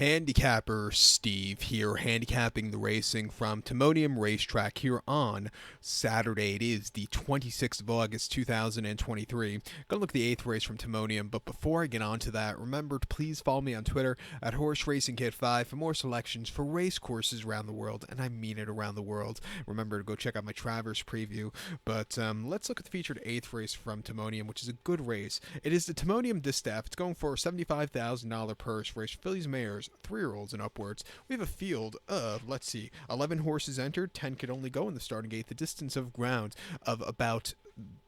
Handicapper Steve here, handicapping the racing from Timonium Racetrack here on Saturday. It is the 26th of August, 2023. Gonna look at the 8th race from Timonium, but before I get on to that, remember to please follow me on Twitter at HorseRacingKid5 for more selections for race courses around the world, and I mean it, around the world. Remember to go check out my Traverse preview, but let's look at the featured 8th race from Timonium, which is a good race. It is the Timonium Distaff. It's going for a $75,000 purse race, fillies, mares, 3-year-olds and upwards. We have a field of, 11 horses entered. 10 could only go in the starting gate. The distance of ground of about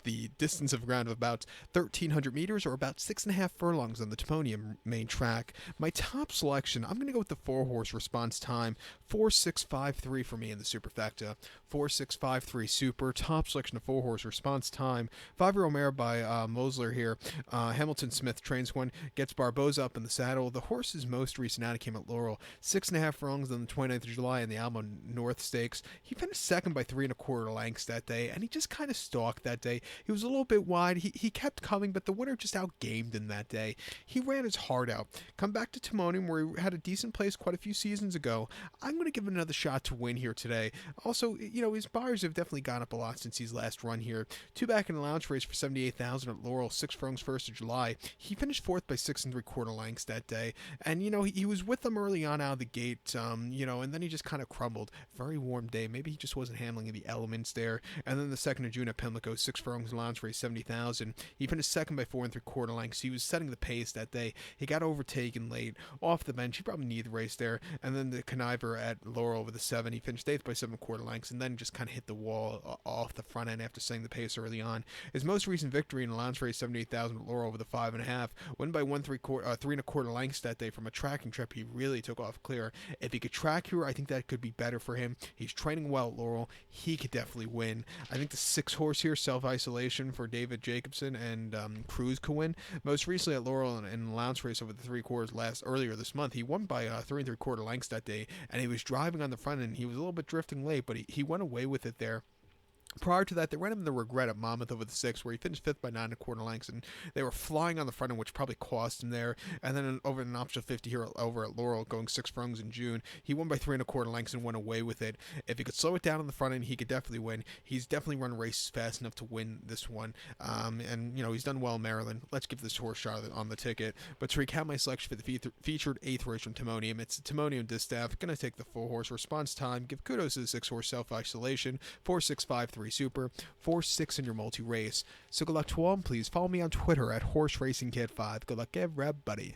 1,300 meters, or about 6.5 furlongs on the Timonium main track. My top selection, I'm going to go with the 4-horse response time, 4.653 for me in the superfecta. 4.653 super, top selection of 4-horse response time. 5-year-old mare by Mosler here. Hamilton Smith trains one, gets Barboza up in the saddle. The horse's most recent outing came at Laurel, 6.5 furlongs on the 29th of July in the Alamo North Stakes. He finished second by 3.25 lengths that day, and he just kind of stalked that day. He was a little bit wide. He kept coming, but the winner just outgamed him that day. He ran his heart out. Come back to Timonium, where he had a decent place quite a few seasons ago. I'm going to give him another shot to win here today. Also, his buyers have definitely gone up a lot since his last run here. 2 back in the lounge race for $78,000 at Laurel, 6 furlongs 1st of July. He finished 4th by 6.75 lengths that day. And, he was with them early on out of the gate, and then he just kind of crumbled. Very warm day. Maybe he just wasn't handling the elements there. And then the 2nd of June at Pimlico, 6 furlongs in lounge race, 70,000. He finished second by 4.75 lengths. He was setting the pace that day. He got overtaken late off the bench. He probably needed the race there. And then the conniver at Laurel with the 7. He finished 8th by 7.25 lengths, and then just kind of hit the wall off the front end after setting the pace early on. His most recent victory in the lounge race, 78,000 at Laurel with a 5.5. Win by 3.25 lengths that day from a tracking trip. He really took off clear. If he could track here, I think that could be better for him. He's training well at Laurel. He could definitely win. I think the 6-horse here, Self-Isolation for David Jacobson and Cruz could win. Most recently at Laurel in the lounge race over the 3 quarters earlier this month, he won by 3.75 lengths that day, and he was driving on the front end. He was a little bit drifting late, but he went away with it there. Prior to that, they ran him the regret at Monmouth over the 6, where he finished 5th by 9.25 lengths, and they were flying on the front end, which probably cost him there. And then over an optional 50 here over at Laurel, going 6 furlongs in June, he won by 3.25 lengths and went away with it. If he could slow it down on the front end, he could definitely win. He's definitely run races fast enough to win this one. And he's done well in Maryland. Let's give this horse a shot on the ticket. But to recap my selection for the featured 8th race from Timonium, it's the Timonium Distaff. Going to take the 4-horse response time. Give kudos to the 6-horse Self-Isolation. 4.653 super. 4.6 in your multi-race. So good luck to all, and please follow me on Twitter at HorseRacingKid5. Good luck, everybody.